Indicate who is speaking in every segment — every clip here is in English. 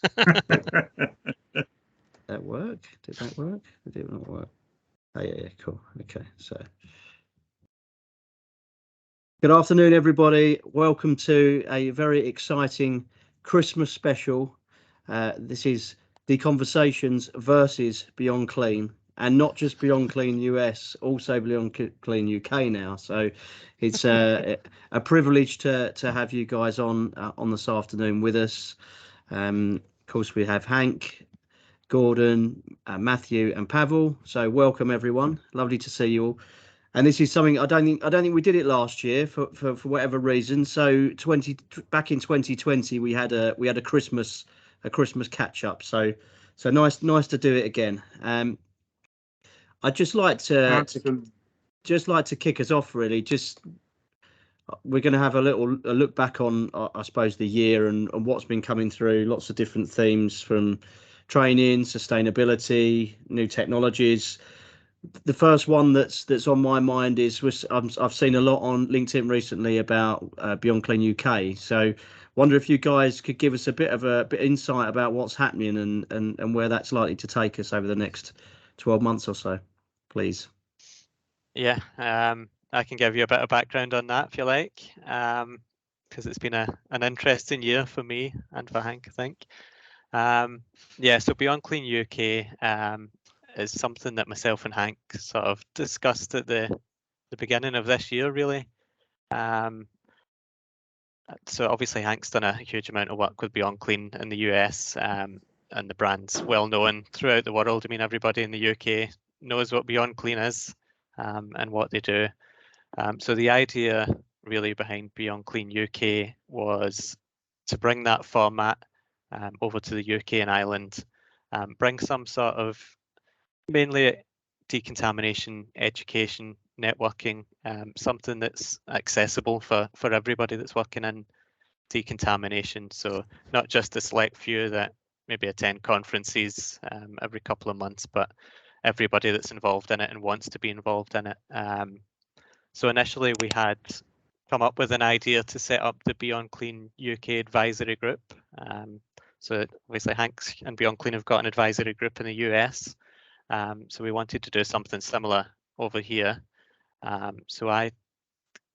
Speaker 1: That work? Did that work? Did it not work? Oh yeah, cool. Okay, so good afternoon, everybody. Welcome to a very exciting Christmas special. This is Deconversations versus Beyond Clean, and not just Beyond Clean US, also Beyond Clean UK now. So it's a privilege to have you guys on this afternoon with us. Of course, we have Hank, Gordon, Matthew, and Pawel. So welcome, everyone. Lovely to see you all. And this is something I don't think we did it last year for whatever reason. So back in 2020 we had a Christmas catch up. So nice to do it again. I'd just like to kick us off really. Just we're going to have a look back on I suppose the year and what's been coming through. Lots of different themes from training, sustainability, new technologies. The first one that's on my mind is I've seen a lot on LinkedIn recently about Beyond Clean UK. So wonder if you guys could give us a bit of insight about what's happening and where that's likely to take us over the next 12 months or so, please.
Speaker 2: Yeah, I can give you a bit of background on that if you like, because it's been an interesting year for me and for Hank, I think. Yeah, so Beyond Clean UK is something that myself and Hank sort of discussed at the beginning of this year, really. So obviously Hank's done a huge amount of work with Beyond Clean in the US, and the brand's well known throughout the world. I mean, everybody in the UK knows what Beyond Clean is and what they do. So the idea really behind Beyond Clean UK was to bring that format over to the UK and Ireland, bring some sort of mainly decontamination education, networking, something that's accessible for everybody that's working in decontamination. So not just a select few that maybe attend conferences every couple of months, but everybody that's involved in it and wants to be involved in it. So initially we had come up with an idea to set up the Beyond Clean UK advisory group. So obviously Hanks and Beyond Clean have got an advisory group in the US. So we wanted to do something similar over here. So I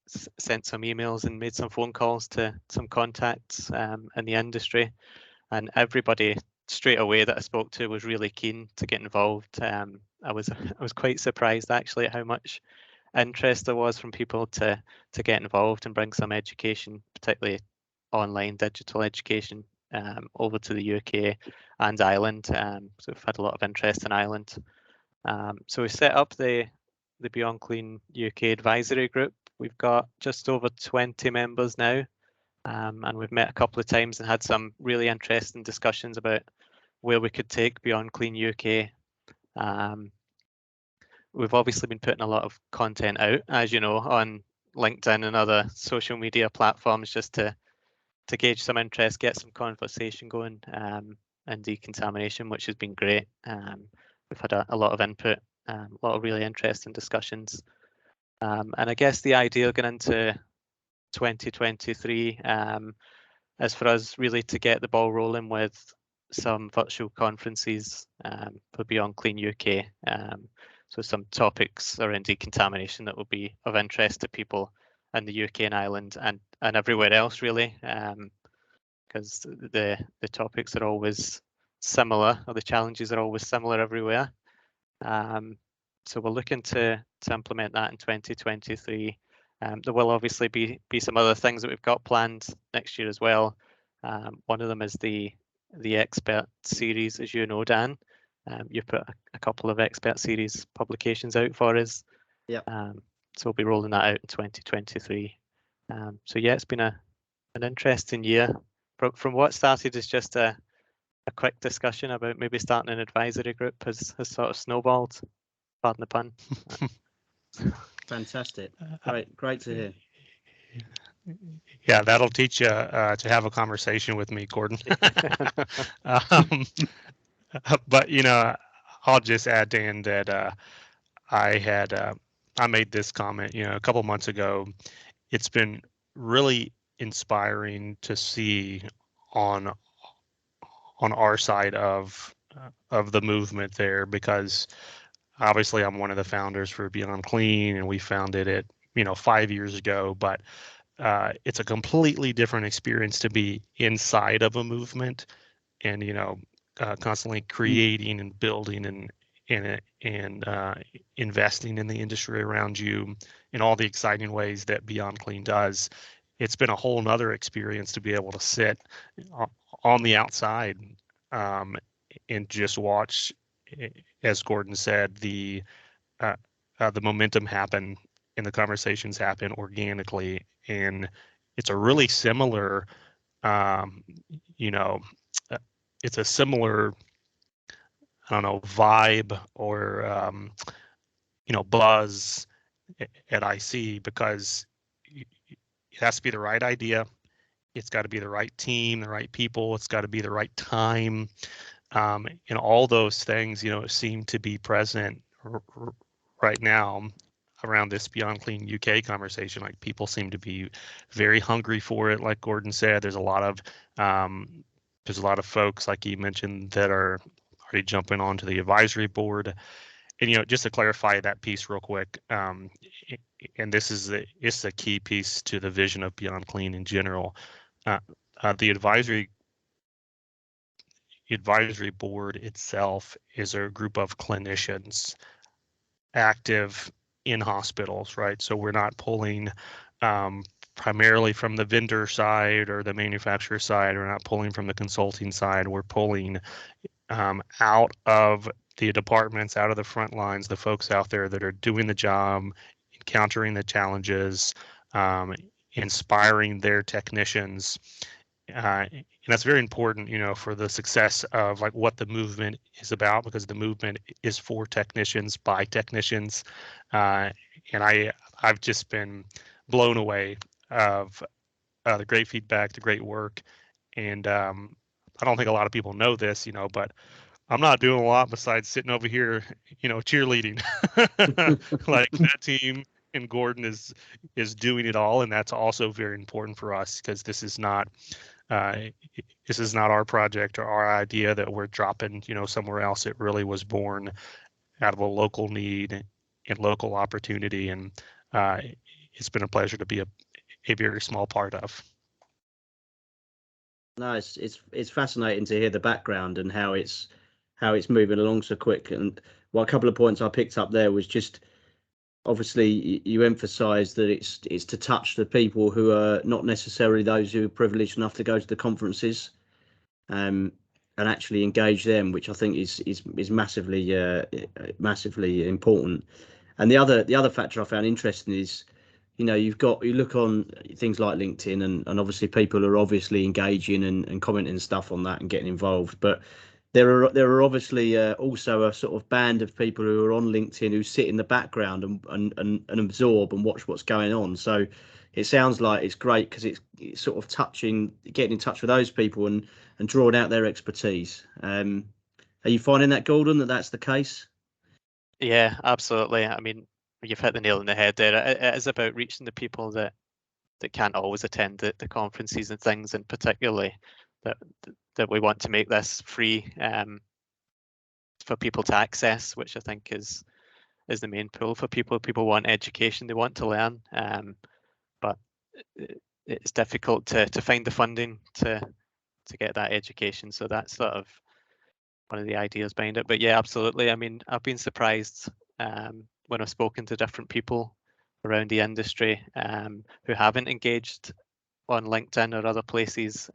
Speaker 2: sent some emails and made some phone calls to some contacts in the industry, and everybody straight away that I spoke to was really keen to get involved. I was quite surprised actually at how much interest there was from people to get involved and bring some education, particularly online digital education, over to the UK and Ireland. So we've had a lot of interest in Ireland. So we set up the Beyond Clean UK advisory group. We've got just over 20 members now, and we've met a couple of times and had some really interesting discussions about where we could take Beyond Clean UK. We've obviously been putting a lot of content out, as you know, on LinkedIn and other social media platforms, just to gauge some interest, get some conversation going in decontamination, which has been great. We've had a lot of input, a lot of really interesting discussions. And I guess the idea going into 2023 is for us really to get the ball rolling with some virtual conferences for Beyond Clean UK. So some topics around decontamination that will be of interest to people in the UK and Ireland and everywhere else really, because the topics are always similar, or the challenges are always similar everywhere. So we're looking to implement that in 2023. There will obviously be some other things that we've got planned next year as well. One of them is the expert series, as you know, Dan. You've put a couple of expert series publications out for us.
Speaker 1: Yeah.
Speaker 2: So we'll be rolling that out in 2023. So yeah, it's been an interesting year. From what started as just a quick discussion about maybe starting an advisory group has sort of snowballed. Pardon the pun.
Speaker 1: Fantastic. Great to hear.
Speaker 3: Yeah, that'll teach you to have a conversation with me, Gordon. But I'll just add, Dan, that I made this comment, a couple months ago. It's been really inspiring to see on on our side of the movement there, because obviously I'm one of the founders for Beyond Clean, and we founded it 5 years ago, but it's a completely different experience to be inside of a movement and constantly creating and building and investing in the industry around you in all the exciting ways that Beyond Clean does. It's been a whole nother experience to be able to sit on the outside and just watch, as Gordon said, the momentum happen and the conversations happen organically. And it's a really similar, it's a similar, I don't know, vibe or, buzz at IC, because it has to be the right idea. It's got to be the right team, the right people. It's got to be the right time. And all those things, seem to be present right now around this Beyond Clean UK conversation. Like, people seem to be very hungry for it. Like Gordon said, there's a lot of folks, like he mentioned, that are already jumping onto the advisory board. And just to clarify that piece real quick, and it's a key piece to the vision of Beyond Clean in general. The advisory board itself is a group of clinicians active in hospitals, right? So we're not pulling primarily from the vendor side or the manufacturer side. We're not pulling from the consulting side. We're pulling out of the departments, out of the front lines, the folks out there that are doing the job, encountering the challenges, inspiring their technicians. And that's very important, for the success of like what the movement is about, because the movement is for technicians by technicians. And I've just been blown away of the great feedback, the great work. And I don't think a lot of people know this, but I'm not doing a lot besides sitting over here, cheerleading. Like, that team and Gordon is doing it all, and that's also very important for us, because this is not our project or our idea that we're dropping, somewhere else. It really was born out of a local need and local opportunity, and it's been a pleasure to be a very small part of.
Speaker 1: No, it's fascinating to hear the background and how it's moving along so quick. And a couple of points I picked up there was just, obviously you emphasize that it's to touch the people who are not necessarily those who are privileged enough to go to the conferences, and actually engage them, which I think is massively important. And the other factor I found interesting is, you look on things like LinkedIn, and obviously people are obviously engaging and commenting stuff on that and getting involved, but there are obviously also a sort of band of people who are on LinkedIn who sit in the background and absorb and watch what's going on. So it sounds like it's great, because it's sort of getting in touch with those people and drawing out their expertise. Are you finding that, Gordon, that's the case?
Speaker 2: Yeah, absolutely. I mean, you've hit the nail on the head there. It is about reaching the people that can't always attend the conferences and things, and particularly that we want to make this free for people to access, which I think is the main pull for people. People want education, they want to learn, but it's difficult to find the funding to get that education. So that's sort of one of the ideas behind it. But yeah, absolutely. I mean, I've been surprised when I've spoken to different people around the industry who haven't engaged on LinkedIn or other places,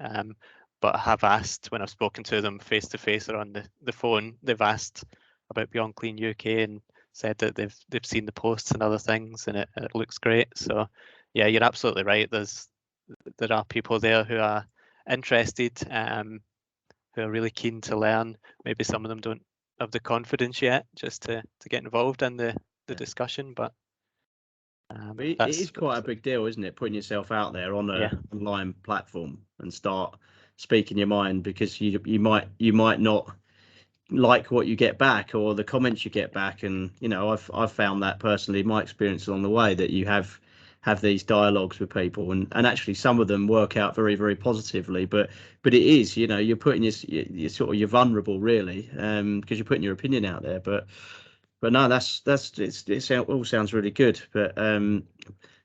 Speaker 2: but have asked, when I've spoken to them face to face or on the phone, they've asked about Beyond Clean UK and said that they've seen the posts and other things, and it looks great. So yeah, you're absolutely right. There are people there who are interested, who are really keen to learn. Maybe some of them don't have the confidence yet just to get involved in the discussion, but
Speaker 1: it is quite a big deal, isn't it, putting yourself out there on a online platform and start speaking your mind, because you might not like what you get back or the comments you get back. And I've found that personally, my experience along the way, that you have have these dialogues with people, and actually some of them work out very, very positively. But it is, you know, you're putting your sort of, you're vulnerable really, because you're putting your opinion out there. But no, it all sounds really good. But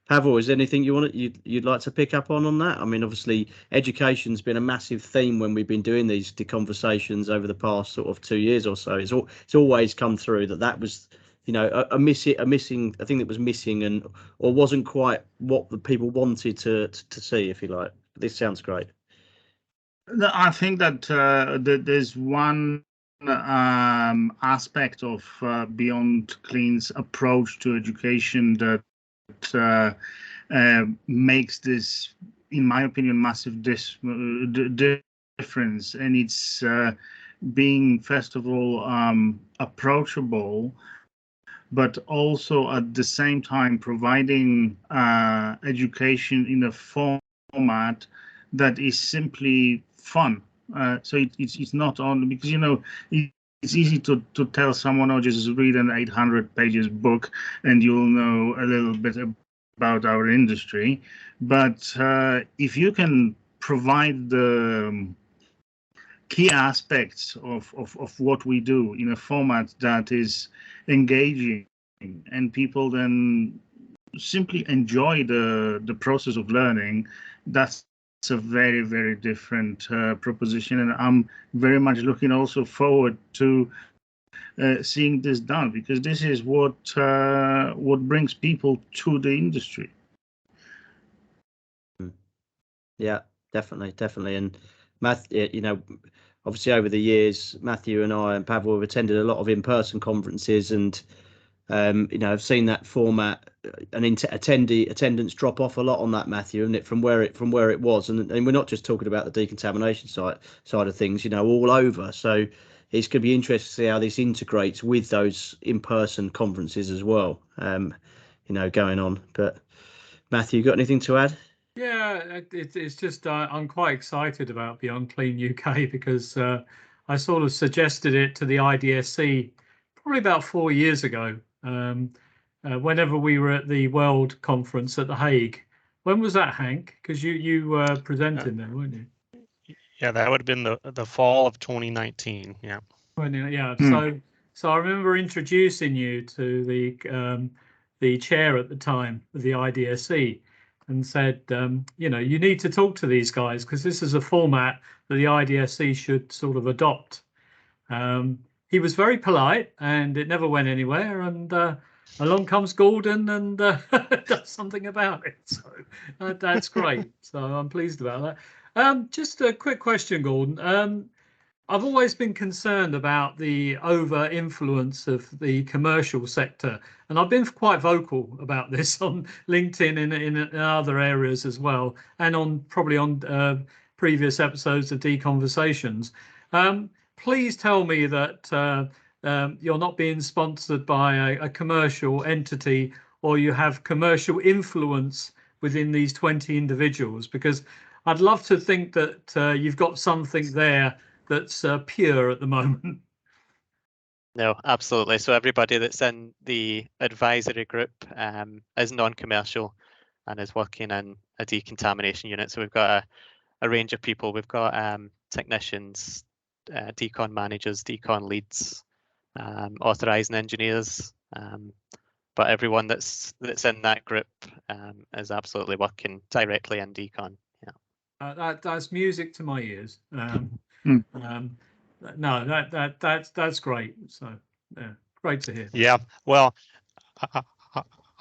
Speaker 1: Pavel, is there anything you'd like to pick up on that? I mean, obviously, education's been a massive theme when we've been doing these Deconversations over the past sort of 2 years or so. It's always come through that was, you know, a missing a thing that was missing, and or wasn't quite what the people wanted to see, if you like. This sounds great.
Speaker 4: I think that there's one aspect of Beyond Clean's approach to education that makes this, in my opinion, massive difference, and it's being, first of all, approachable, but also at the same time providing education in a format that is simply fun. So it's not only because, you know, it's easy to tell someone, oh, just read an 800 pages book and you'll know a little bit about our industry. But if you can provide the key aspects of what we do in a format that is engaging, and people then simply enjoy the process of learning, that's a very, very different proposition. And I'm very much looking also forward to seeing this done, because this is what brings people to the industry.
Speaker 1: Yeah, definitely. And Matthew, you know, obviously over the years, Matthew and I and Pavel have attended a lot of in-person conferences, and you know, I've seen that format and attendance drop off a lot on that, Matthew, and it from where it was, and we're not just talking about the decontamination side of things, you know, all over. So it's going to be interesting to see how this integrates with those in-person conferences as well, you know, going on. But Matthew, you got anything to add?
Speaker 5: Yeah, it's just I'm quite excited about Beyond Clean UK because I sort of suggested it to the IDSC probably about 4 years ago. Whenever we were at the World Conference at The Hague. When was that, Hank? Because you were presenting there, weren't you?
Speaker 3: Yeah, that would have been the fall of 2019. Yeah.
Speaker 5: Yeah. So I remember introducing you to the chair at the time of the IDSC, and said, you know, you need to talk to these guys because this is a format that the IDSC should sort of adopt. He was very polite, and it never went anywhere. And along comes Gordon and does something about it. So that's great. So I'm pleased about that. Just a quick question, Gordon. I've always been concerned about the over influence of the commercial sector, and I've been quite vocal about this on LinkedIn and in other areas as well, and probably on previous episodes of Deconversations. Please tell me that you're not being sponsored by a commercial entity, or you have commercial influence within these 20 individuals, because I'd love to think that you've got something there that's pure at the moment.
Speaker 2: No, absolutely. So everybody that's in the advisory group is non-commercial and is working in a decontamination unit. So we've got a range of people. We've got technicians, decon managers, decon leads, authorizing engineers. But everyone that's in that group is absolutely working directly in decon. Yeah.
Speaker 5: That's music to my ears. No, that's great. So yeah, great to hear.
Speaker 3: Yeah, well,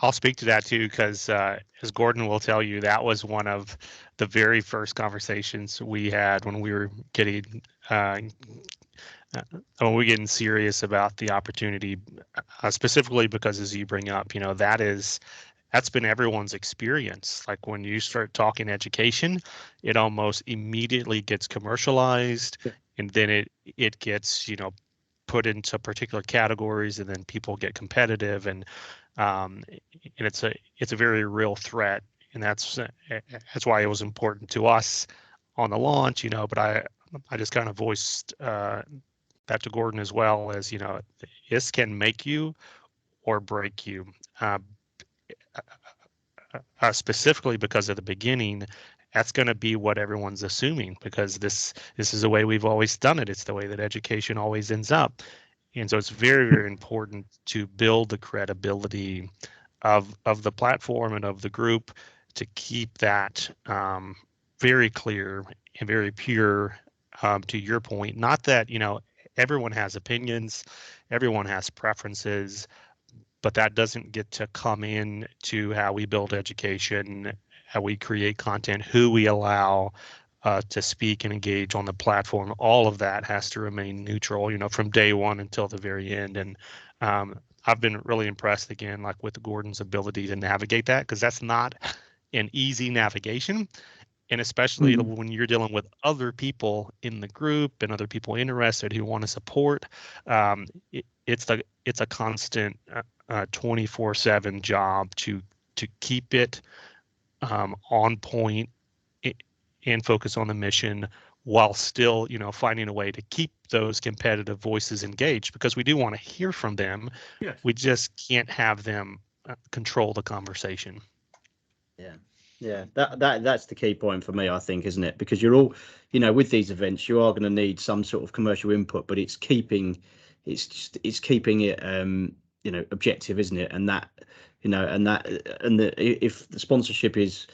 Speaker 3: I'll speak to that too, because as Gordon will tell you, that was one of the very first conversations we had when we were getting serious about the opportunity, specifically because, as you bring up, you know, that's been everyone's experience. Like when you start talking education, it almost immediately gets commercialized, and then it gets, you know, put into particular categories, and then people get competitive, and it's a very real threat, and that's why it was important to us on the launch, you know. But I just kind of voiced that to Gordon as well, as, you know, this can make you or break you. specifically because of the beginning, that's going to be what everyone's assuming, because this is the way we've always done it. It's the way that education always ends up. And so it's very, very important to build the credibility of the platform and of the group, to keep that very clear and very pure, to your point. Not that, everyone has opinions, everyone has preferences, but that doesn't get to come in to how we build education, how we create content, who we allow to speak and engage on the platform. All of that has to remain neutral, from day one until the very end. And I've been really impressed again, like with Gordon's ability to navigate that, because that's not an easy navigation. And especially when you're dealing with other people in the group and other people interested who want to support, it's a constant 24/7 job to keep it on point and focus on the mission, while still, finding a way to keep those competitive voices engaged, because we do want to hear from them.
Speaker 5: Yes.
Speaker 3: We just can't have them control the conversation.
Speaker 1: Yeah, that's the key point for me, I think, isn't it? Because you're all, with these events, you are going to need some sort of commercial input, but it's keeping it objective, isn't it? And that, if the sponsorship is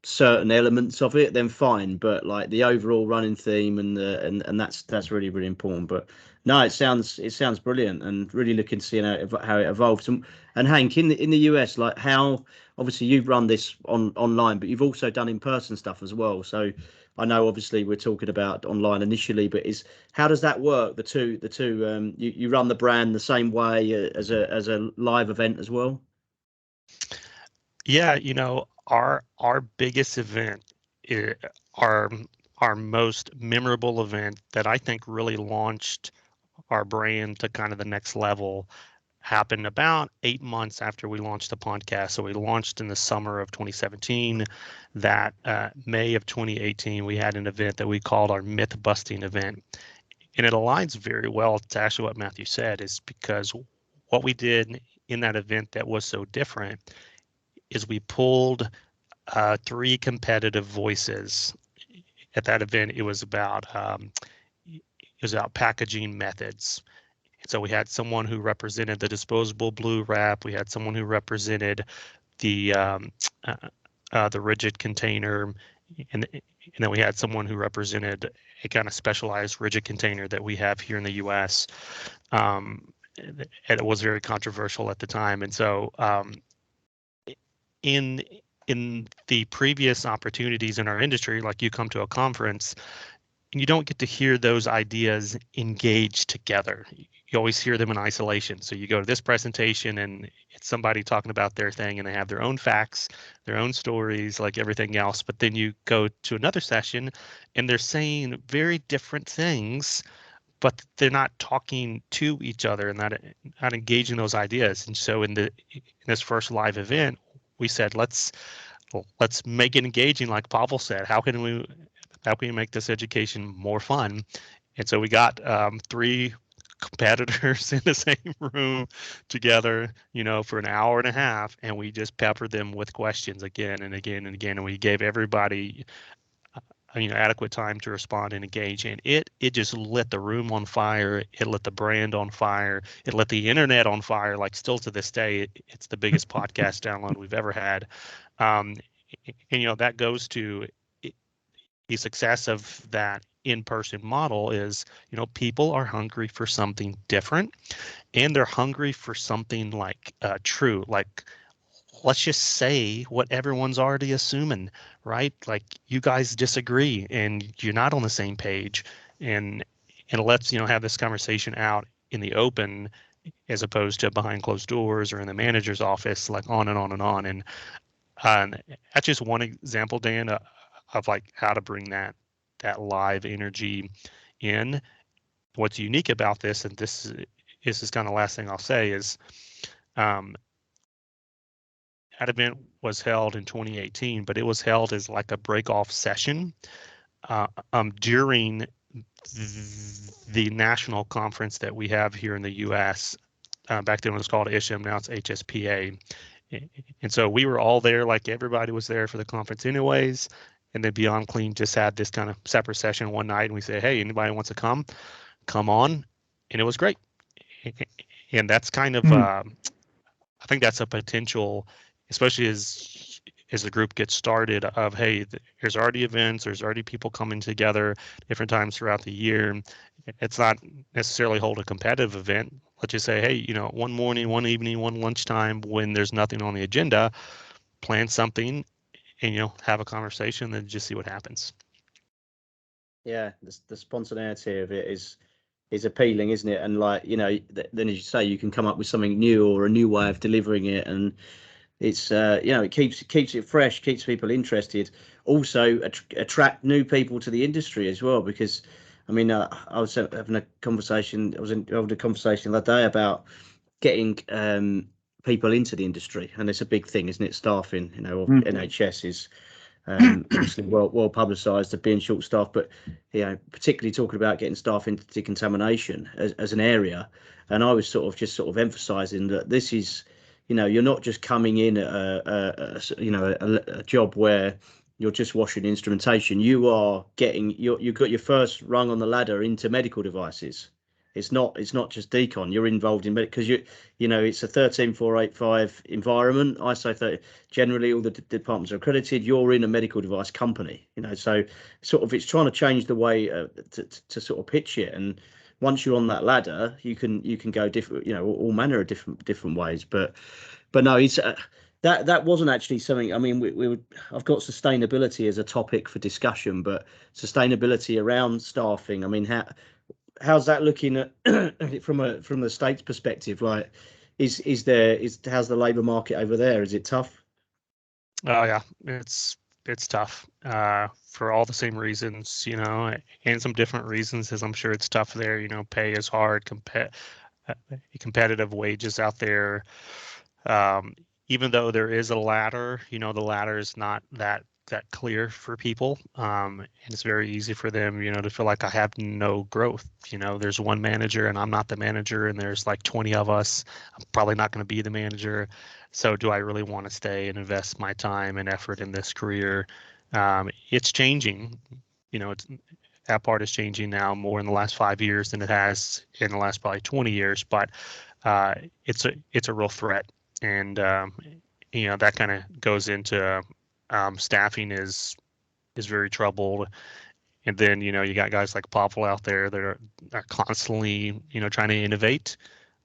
Speaker 1: certain elements of it, then fine, but like the overall running theme and that's really, really important. But no, it sounds brilliant, and really looking to see how it evolves. And Hank, in the US, like, how obviously you've run this online, but you've also done in-person stuff as well. So I know obviously we're talking about online initially, but how does that work? The two you run the brand the same way as a live event as well?
Speaker 3: Yeah, our biggest event, our most memorable event that I think really launched our brand to kind of the next level, happened about 8 months after we launched the podcast. So we launched in the summer of 2017. That May of 2018, we had an event that we called our myth busting event. And it aligns very well to actually what Matthew said, is because what we did in that event that was so different is we pulled 3 competitive voices. At that event, it was about packaging methods. So we had someone who represented the disposable blue wrap. We had someone who represented the rigid container, and then we had someone who represented a kind of specialized rigid container that we have here in the U.S. And it was very controversial at the time. And so in the previous opportunities in our industry, like you come to a conference and you don't get to hear those ideas engaged together. You always hear them in isolation. So you go to this presentation and it's somebody talking about their thing, and they have their own facts, their own stories, like everything else. But then you go to another session and they're saying very different things, but they're not talking to each other and not engaging those ideas. And so in this first live event, we said, let's make it engaging, like Pawel said. How can we make this education more fun? And so we got 3 competitors in the same room together, for an hour and a half, and we just peppered them with questions again and again and again, and we gave everybody adequate time to respond and engage. And it just lit the room on fire. It lit the brand on fire. It lit the internet on fire. Like, still to this day, it's the biggest podcast download we've ever had. And that goes to the success of that in-person model is, people are hungry for something different, and they're hungry for something like true. Like, let's just say what everyone's already assuming, right? Like, you guys disagree and you're not on the same page, and let's have this conversation out in the open, as opposed to behind closed doors or in the manager's office, like on and on and on. And that's just one example, Dan, of like how to bring that live energy in. What's unique about this, and this is kind of the last thing I'll say, is that event was held in 2018, but it was held as like a break-off session during the national conference that we have here in the U.S. Back then it was called ISHM, now it's HSPA. And so we were all there, like everybody was there for the conference anyways. And then Beyond Clean just had this kind of separate session one night, and we said, hey, anybody wants to come on, and it was great. And that's kind of I think that's a potential, especially as the group gets started, of hey, there's already events, there's already people coming together different times throughout the year. It's not necessarily hold a competitive event. Let's just say, hey, one morning, one evening, one lunchtime, when there's nothing on the agenda, plan something and have a conversation and just see what happens.
Speaker 1: Yeah, the spontaneity of it is appealing, isn't it? And like, then as you say, you can come up with something new or a new way of delivering it, and it's it keeps it fresh, keeps people interested. Also attract new people to the industry as well, because I mean, I was having a conversation. I was involved in a conversation the other day about getting people into the industry, and it's a big thing, isn't it? Staffing, NHS is obviously well publicised of being short staffed, but particularly talking about getting staff into decontamination as an area. And I was sort of emphasising that this is, you're not just coming in at a job where you're just washing instrumentation. You are you've got your first rung on the ladder into medical devices. It's not just decon. You're involved in because it's a 13485 environment. ISO 30. Generally, all the departments are accredited. You're in a medical device company. So sort of it's trying to change the way to sort of pitch it. And once you're on that ladder, you can go different, all manner of different ways. But no, it's that wasn't actually something. I mean, I've got sustainability as a topic for discussion, but sustainability around staffing. I mean, how's that looking at from the state's perspective? Like, how's the labour market over there? Is it tough?
Speaker 3: Oh yeah, it's tough for all the same reasons, and some different reasons, as I'm sure it's tough there. Pay is hard, competitive wages out there. Even though there is a ladder, the ladder is not that clear for people, and it's very easy for them, to feel like I have no growth. There's one manager and I'm not the manager, and there's like 20 of us. I'm probably not going to be the manager. So do I really want to stay and invest my time and effort in this career? It's changing. That part is changing now more in the last 5 years than it has in the last probably 20 years. But it's a real threat, and that kind of goes into staffing is very troubled. And then you got guys like Pawel out there that are constantly trying to innovate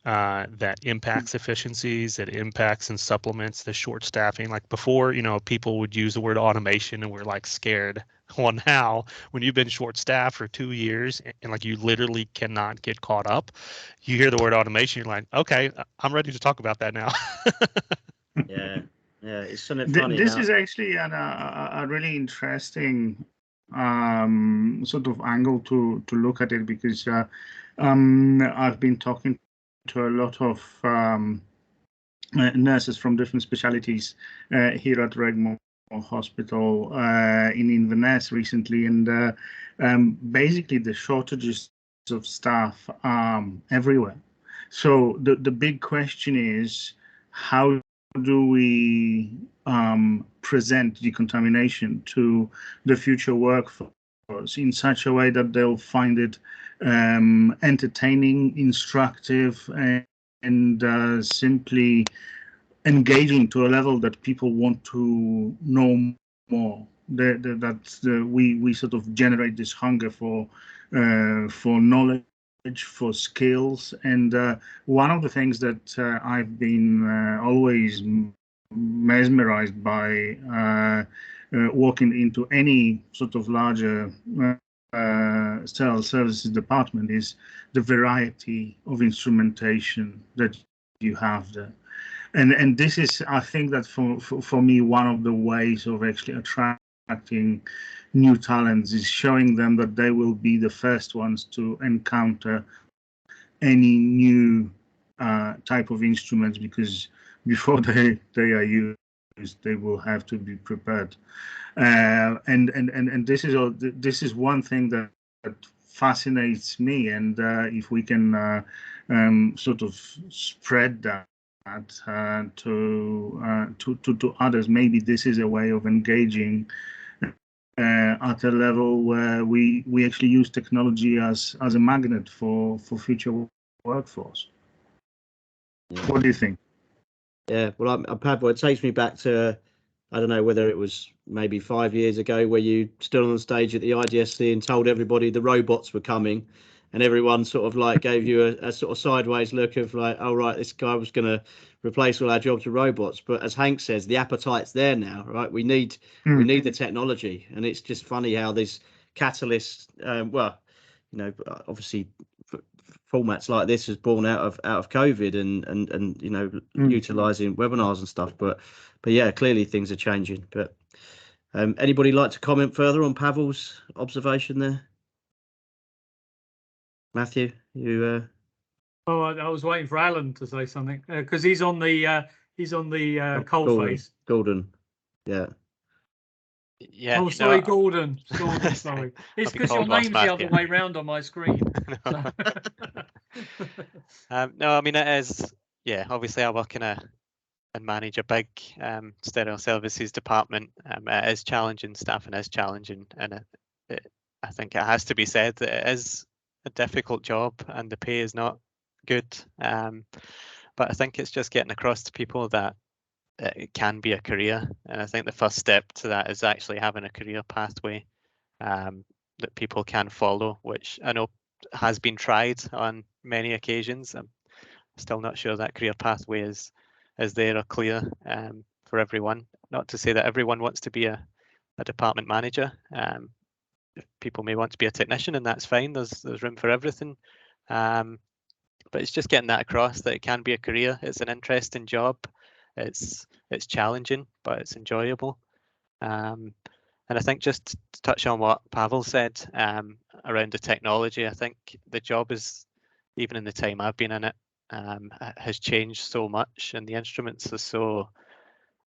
Speaker 3: that impacts efficiencies, that impacts and supplements the short staffing. Like before, people would use the word automation and we're like scared. Well, now when you've been short staffed for 2 years and like you literally cannot get caught up, you hear the word automation, you're like, okay, I'm ready to talk about that now.
Speaker 1: Yeah, it's something funny.
Speaker 4: This is actually a really interesting sort of angle to look at it, because I've been talking to a lot of nurses from different specialties here at Regmore Hospital in Inverness recently, and basically the shortages of staff everywhere. So the big question is, how do we present decontamination to the future workforce in such a way that they'll find it entertaining, instructive, and simply engaging to a level that people want to know more. We sort of generate this hunger for knowledge, for skills, and one of the things that I've been always mesmerized by walking into any sort of larger sterile services department is the variety of instrumentation that you have there. And this is, I think that for me, one of the ways of actually attracting new talents is showing them that they will be the first ones to encounter any new type of instruments, because before they are used, they will have to be prepared. And this is one thing that fascinates me. And if we can sort of spread that to others. Maybe this is a way of engaging at a level where we actually use technology as a magnet for future workforce. What do you think?
Speaker 1: Yeah, well, Pawel, it takes me back to, I don't know whether it was maybe 5 years ago, where you stood on the stage at the IDSC and told everybody the robots were coming, and everyone sort of like gave you a sort of sideways look of like, oh right, this guy was going to replace all our jobs with robots. But as Hank says, the appetite's there now, right? We need the technology, and it's just funny how these catalysts, well, you know, obviously formats like this is born out of COVID and you know, utilizing webinars and stuff. But yeah, clearly things are changing. But anybody like to comment further on Pawel's observation there? Matthew, you.
Speaker 5: Oh, I was waiting for Alan to say something because he's on the coalface.
Speaker 1: Gordon, yeah.
Speaker 2: Yeah.
Speaker 5: Oh, sorry, Gordon. Gordon, sorry. It's because your name's the other way round on my screen.
Speaker 2: No, I mean, it is. Yeah, obviously, I work and manage a big sterile services department. It is challenging. Staffing is challenging, and I think it has to be said that it is a difficult job, and the pay is not good. But I think it's just getting across to people that it can be a career, and I think the first step to that is actually having a career pathway that people can follow, which I know has been tried on many occasions. I'm still not sure that career pathway is there or clear for everyone. Not to say that everyone wants to be a department manager. People may want to be a technician, and that's fine. There's room for everything. But it's just getting that across that it can be a career. It's an interesting job. It's challenging, but it's enjoyable. And I think just to touch on what Pawel said around the technology, I think the job is, even in the time I've been in it, has changed so much, and the instruments are so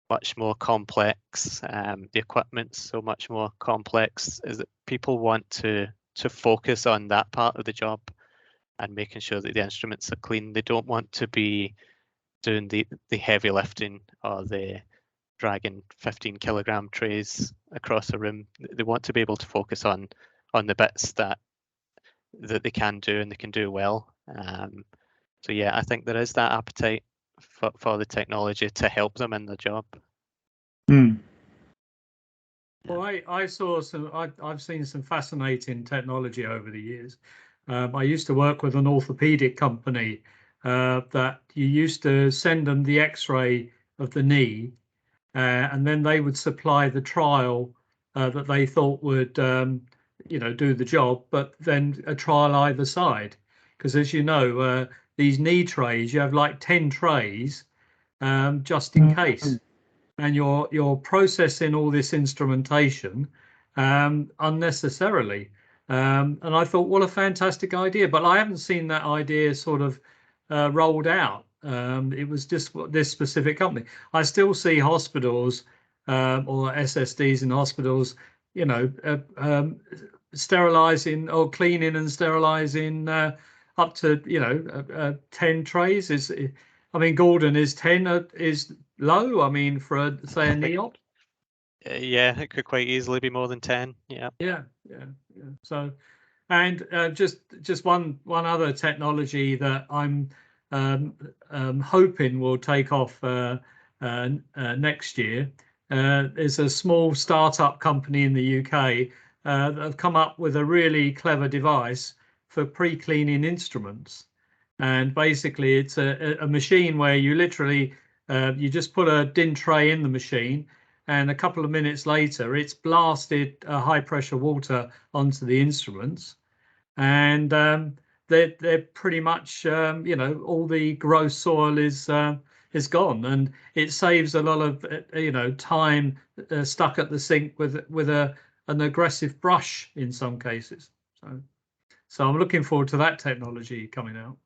Speaker 2: much more complex. The equipment's so much more complex, is that people want to focus on that part of the job and making sure that the instruments are clean. They don't want to be doing the heavy lifting or the dragging 15-kilogram trays across a room. They want to be able to focus on the bits that they can do and they can do well. So yeah, I think there is that appetite for the technology to help them in the job.
Speaker 5: Well, I've seen some fascinating technology over the years. I used to work with an orthopedic company that you used to send them the X-ray of the knee, and then they would supply the trial that they thought would, do the job, but then a trial either side. Because as you know, these knee trays, you have like 10 trays just in case. And you're processing all this instrumentation unnecessarily. And I thought, what a fantastic idea. But I haven't seen that idea sort of rolled out. It was just this specific company. I still see hospitals or SSDs in hospitals, sterilizing or cleaning and sterilizing up to 10 trays. I mean, Gordon, is 10 is low? I mean, for say a NEOP.
Speaker 2: Yeah, it could quite easily be more than 10. Yeah.
Speaker 5: Yeah. So, and just one other technology that I'm hoping will take off next year is a small startup company in the UK that have come up with a really clever device for pre-cleaning instruments. And basically, it's a machine where you literally you just put a DIN tray in the machine, and a couple of minutes later, it's blasted high pressure water onto the instruments, and they're pretty much all the gross soil is gone, and it saves a lot of time stuck at the sink with an aggressive brush in some cases. So I'm looking forward to that technology coming out.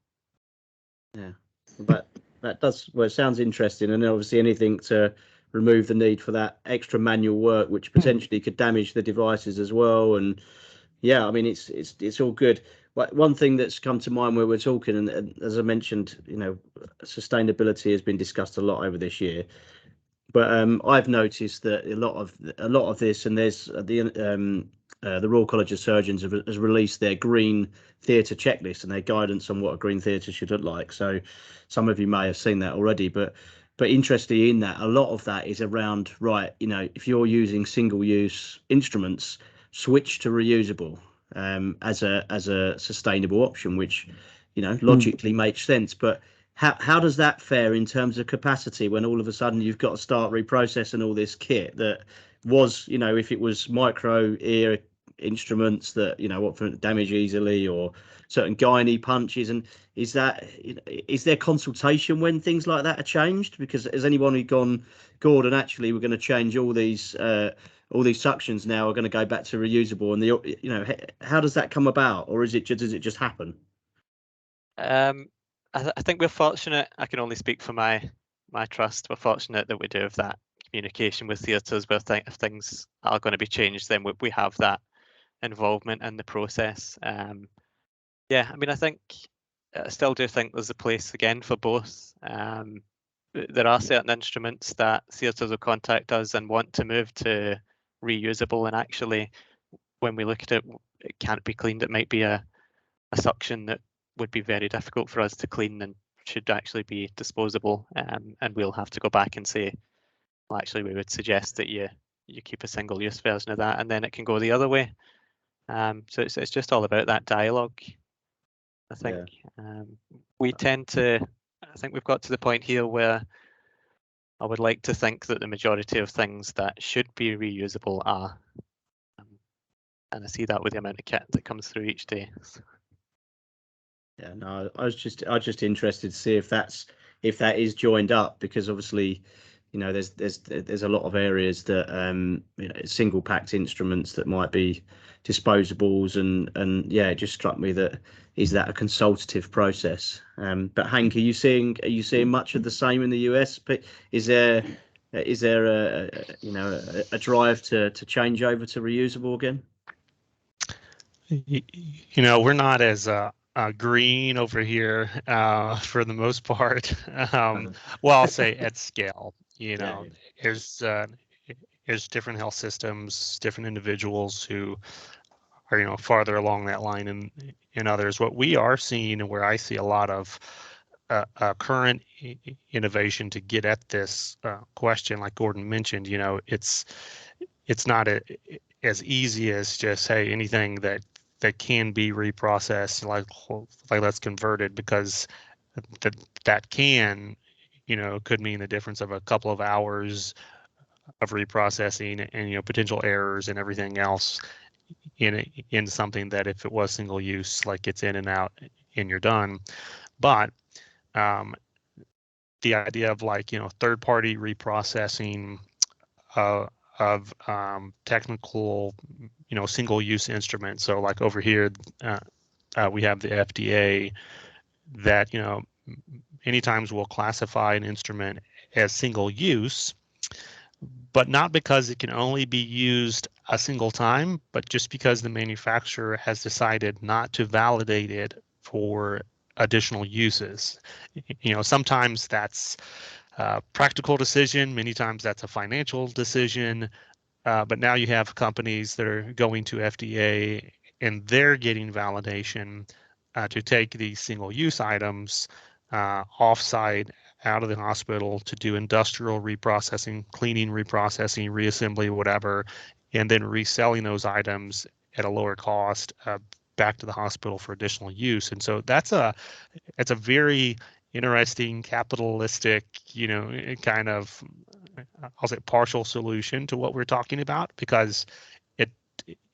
Speaker 1: Yeah, but that does, well, it sounds interesting, and obviously anything to remove the need for that extra manual work, which potentially could damage the devices as well. And yeah, I mean, it's all good. one thing that's come to mind where we're talking, and as I mentioned, sustainability has been discussed a lot over this year. But I've noticed that a lot of this, and there's the Royal College of Surgeons has released their green theatre checklist and their guidance on what a green theatre should look like. So some of you may have seen that already, but interestingly in that, a lot of that is around, right, if you're using single-use instruments, switch to reusable as a sustainable option, which logically makes sense. But how does that fare in terms of capacity when all of a sudden you've got to start reprocessing all this kit that was, if it was micro ear instruments that what damage easily, or certain gynae punches, and is there consultation when things like that are changed? Because has anyone gone, Gordon, actually we're going to change all these suctions now are going to go back to reusable, and how does that come about, or does it just happen?
Speaker 2: I think we're fortunate. I can only speak for my trust. We're fortunate that we do have that communication with theatres where if things are going to be changed, then we have that involvement in the process. Yeah, I mean, I still do think there's a place again for both. There are certain instruments that theatres will contact us and want to move to reusable, and actually, when we look at it, it can't be cleaned. It might be a suction that would be very difficult for us to clean and should actually be disposable, and we'll have to go back and say, well, actually we would suggest that you keep a single-use version of that, and then it can go the other way. So it's just all about that dialogue, I think. Yeah. We tend to, I think we've got to the point here where I would like to think that the majority of things that should be reusable are, and I see that with the amount of kit that comes through each day.
Speaker 1: Yeah, no, I was just interested to see if that is joined up, because obviously, there's a lot of areas that single packed instruments that might be disposables, and yeah, it just struck me that is that a consultative process. But Hank, are you seeing much of the same in the US? But is there a drive to change over to reusable again?
Speaker 3: We're not as green over here for the most part. Well, I'll say at scale. There's different health systems, different individuals who are farther along that line and others. What we are seeing, and where I see a lot of current innovation to get at this question, like Gordon mentioned, it's not as easy as just, hey, anything that can be reprocessed, like that's converted, because that can, could mean the difference of a couple of hours of reprocessing and potential errors and everything else in something that, if it was single use, like it's in and out and you're done. But the idea of third party reprocessing of technical single use instruments. So like over here we have the FDA that many times will classify an instrument as single use, but not because it can only be used a single time, but just because the manufacturer has decided not to validate it for additional uses. Sometimes that's a practical decision, many times that's a financial decision, but now you have companies that are going to FDA and they're getting validation to take these single-use items off-site, out of the hospital, to do industrial reprocessing, cleaning, reprocessing, reassembly, whatever, and then reselling those items at a lower cost back to the hospital for additional use. And so that's a very interesting capitalistic, kind of, I'll say, partial solution to what we're talking about, because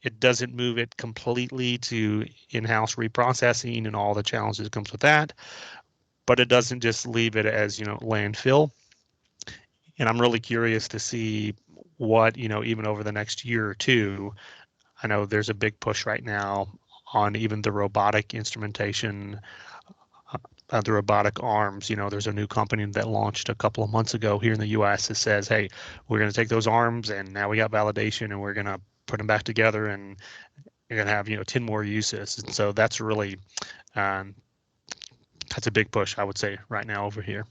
Speaker 3: it doesn't move it completely to in-house reprocessing and all the challenges that comes with that, but it doesn't just leave it as landfill. And I'm really curious to see what, even over the next year or two. I know there's a big push right now on even the robotic instrumentation, the robotic arms. There's a new company that launched a couple of months ago here in the US that says, hey, we're going to take those arms and now we got validation and we're going to put them back together and you're going to have 10 more uses, and so that's really that's a big push, I would say, right now over here.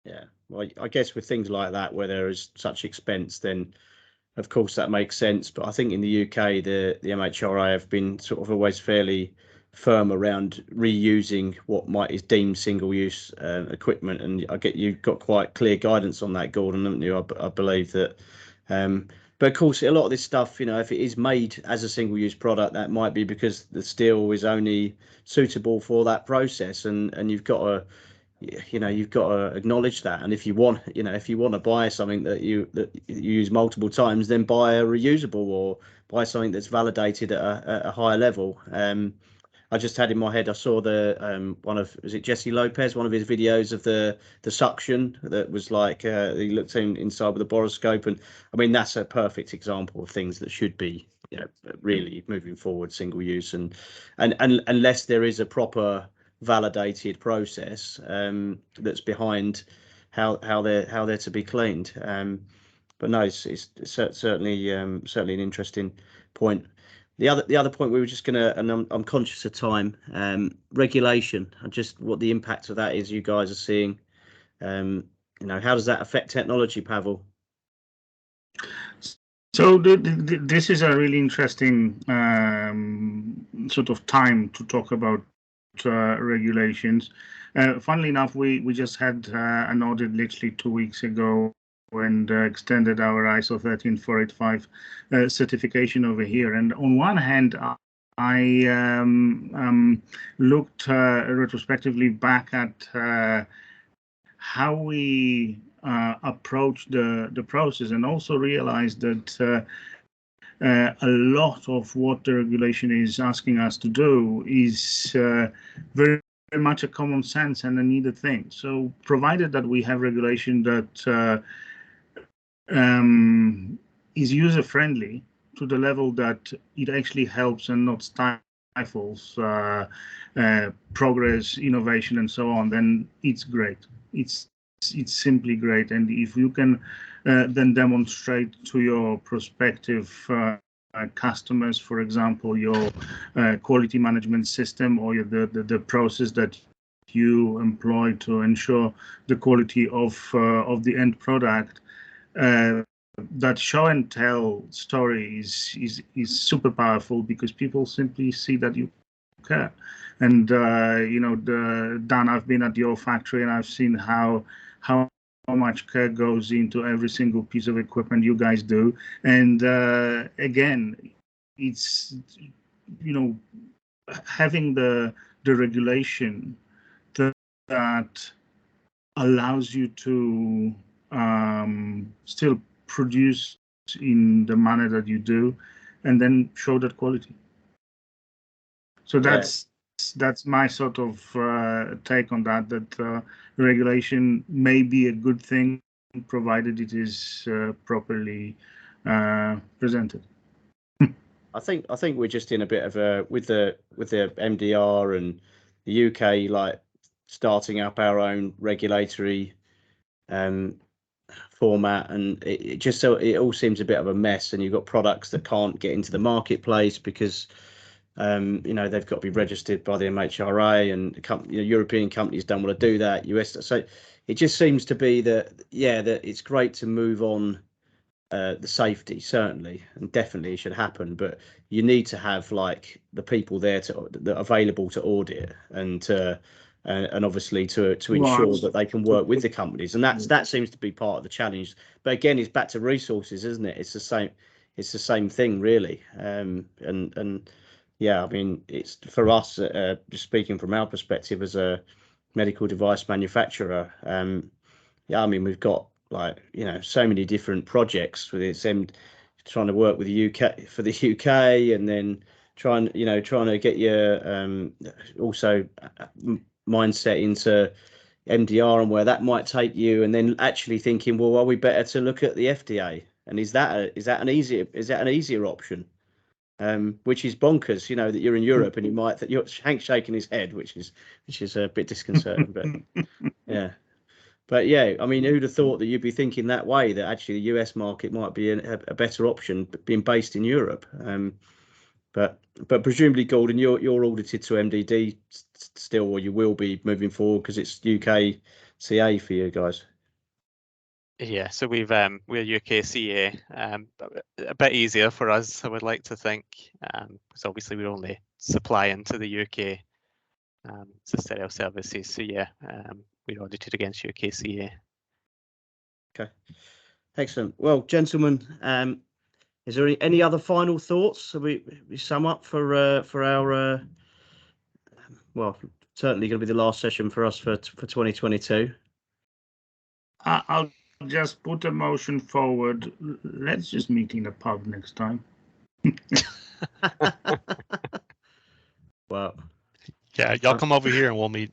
Speaker 1: Yeah, well, I guess with things like that where there is such expense, then of course that makes sense. But I think in the UK, the MHRA have been sort of always fairly firm around reusing what is deemed single-use equipment, and you've got quite clear guidance on that, Gordon, haven't you? I believe that. But of course, a lot of this stuff, if it is made as a single-use product, that might be because the steel is only suitable for that process, and you've got to acknowledge that. And if you want to buy something that you use multiple times, then buy a reusable or buy something that's validated at a higher level. I just had in my head, I saw was it Jesse Lopez, one of his videos of the suction that was like he looked inside with a boroscope, and I mean that's a perfect example of things that should be really moving forward single use, and unless there is a proper validated process that's behind how they're to be cleaned. But no, it's certainly an interesting point. The other point we were just gonna, and I'm conscious of time, regulation, and just what the impact of that is you guys are seeing. How does that affect technology, Pawel?
Speaker 4: So this is a really interesting sort of time to talk about regulations. Funnily enough, we just had an audit literally 2 weeks ago and extended our ISO 13485 certification over here. And on one hand, I looked retrospectively back at how we approach the process, and also realized that a lot of what the regulation is asking us to do is very much a common sense and a needed thing. So provided that we have regulation that is user-friendly to the level that it actually helps and not stifles progress, innovation, and so on, then it's great. It's simply great. And if you can then demonstrate to your prospective customers, for example, your quality management system or the process that you employ to ensure the quality of the end product, that show and tell story is super powerful, because people simply see that you care. And Dan, I've been at your factory and I've seen how much care goes into every single piece of equipment you guys do. And again, it's having the regulation that allows you to still produce in the manner that you do, and then show that quality. So that's my sort of take on that. That regulation may be a good thing, provided it is properly presented.
Speaker 1: I think we're just in a bit of a with the MDR and the UK, like starting up our own regulatory format, and it all seems a bit of a mess. And you've got products that can't get into the marketplace because they've got to be registered by the MHRA, and European companies don't want to do that. US, so it just seems to be that it's great to move on the safety, certainly, and definitely should happen, but you need to have like the people there that are available to audit and obviously to ensure that they can work with the companies, and that seems to be part of the challenge. But again, it's back to resources, isn't it? It's the same thing, really. And yeah, I mean, it's for us, just speaking from our perspective as a medical device manufacturer. Yeah, I mean, we've got so many different projects with this, and trying to work with the UK for the UK, and then trying to get your also mindset into MDR and where that might take you, and then actually thinking, well, are we better to look at the FDA? And is that an easier option? Which is bonkers, that you're in Europe and you're Hank's shaking his head, which is a bit disconcerting, but yeah. But yeah, I mean, who'd have thought that you'd be thinking that way, that actually the US market might be a better option being based in Europe? But presumably, Gordon, you're audited to MDD still, or you will be moving forward because it's UK CA for you guys.
Speaker 2: Yeah, so we're UK CA, a bit easier for us, I would like to think, because obviously we only supply into the UK stereo services. So yeah, we're audited against UK CA.
Speaker 1: Okay, excellent. Well, gentlemen, is there any other final thoughts? So we sum up for our well, certainly going to be the last session for us for 2022.
Speaker 4: I'll just put a motion forward. Let's just meet in a pub next time.
Speaker 1: Well,
Speaker 3: Yeah, y'all come over here and we'll meet.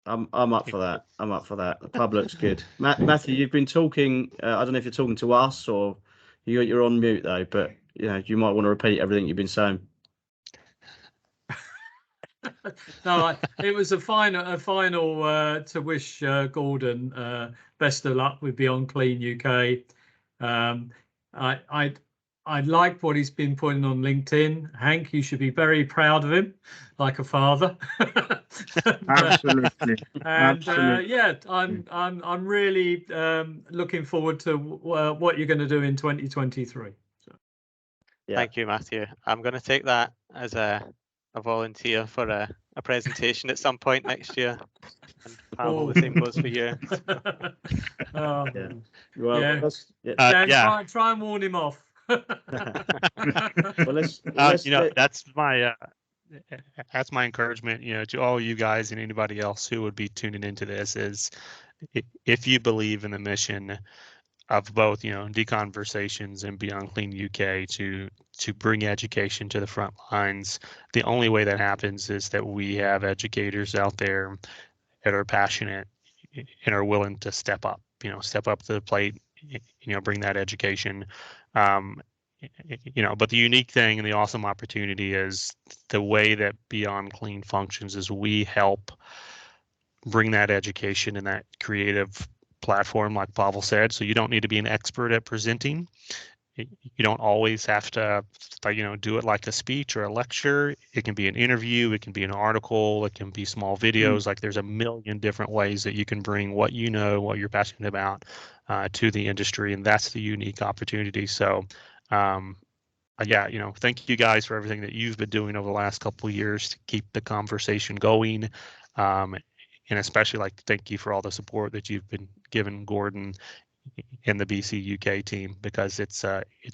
Speaker 1: I'm up for that. I'm up for that. The pub looks good. Matthew, you've been talking. I don't know if you're talking to us or you're on mute though, but you might want to repeat everything you've been saying.
Speaker 5: No, it was a final to wish Gordon best of luck with Beyond Clean UK. I like what he's been putting on LinkedIn. Hank, you should be very proud of him, like a father.
Speaker 4: Absolutely. Absolutely.
Speaker 5: Yeah, I'm really looking forward to what you're going to do in 2023. So.
Speaker 1: Yeah.
Speaker 2: Thank you, Matthew. I'm going to take that as a volunteer for a presentation at some point next year. And Pawel, the same goes for you.
Speaker 5: Oh.
Speaker 1: Yeah. Well,
Speaker 5: Yeah.
Speaker 1: yeah.
Speaker 3: Yeah.
Speaker 5: Try and warn him off.
Speaker 1: Well, let's
Speaker 3: that's my encouragement, to all you guys and anybody else who would be tuning into this is if you believe in the mission of both, Deconversations and Beyond Clean UK to bring education to the front lines. The only way that happens is that we have educators out there that are passionate and are willing to step up to the plate, bring that education. But the unique thing and the awesome opportunity is the way that Beyond Clean functions is we help bring that education and that creative platform, like Pawel said. So you don't need to be an expert at presenting. You don't always have to, do it like a speech or a lecture. It can be an interview. It can be an article. It can be small videos. Like there's a million different ways that you can bring what what you're passionate about to the industry. And that's the unique opportunity. So, yeah, thank you guys for everything that you've been doing over the last couple of years to keep the conversation going. And especially thank you for all the support that you've been giving Gordon and the BC UK team, because it's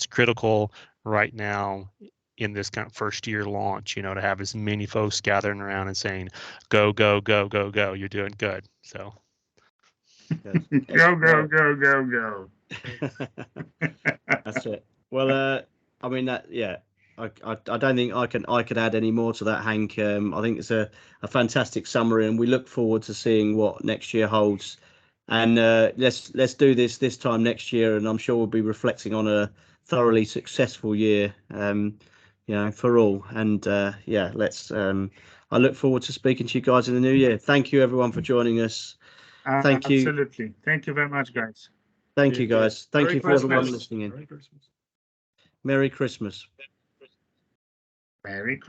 Speaker 3: critical right now in this kind of first year launch, to have as many folks gathering around and saying, go, go, go, go, go. You're doing good. So
Speaker 4: Go.
Speaker 1: That's it. Well, I mean I don't think I could add any more to that, Hank. I think it's a fantastic summary, and we look forward to seeing what next year holds. And let's do this time next year, and I'm sure we'll be reflecting on a thoroughly successful year, for all. And let's. I look forward to speaking to you guys in the new year. Thank you, everyone, for joining us. Thank you.
Speaker 4: Absolutely. Thank you very much, guys.
Speaker 1: Thank you, guys. Thank you for everyone
Speaker 5: Christmas.
Speaker 1: listening in.
Speaker 5: Merry Christmas.
Speaker 1: Merry Christmas.
Speaker 4: Merry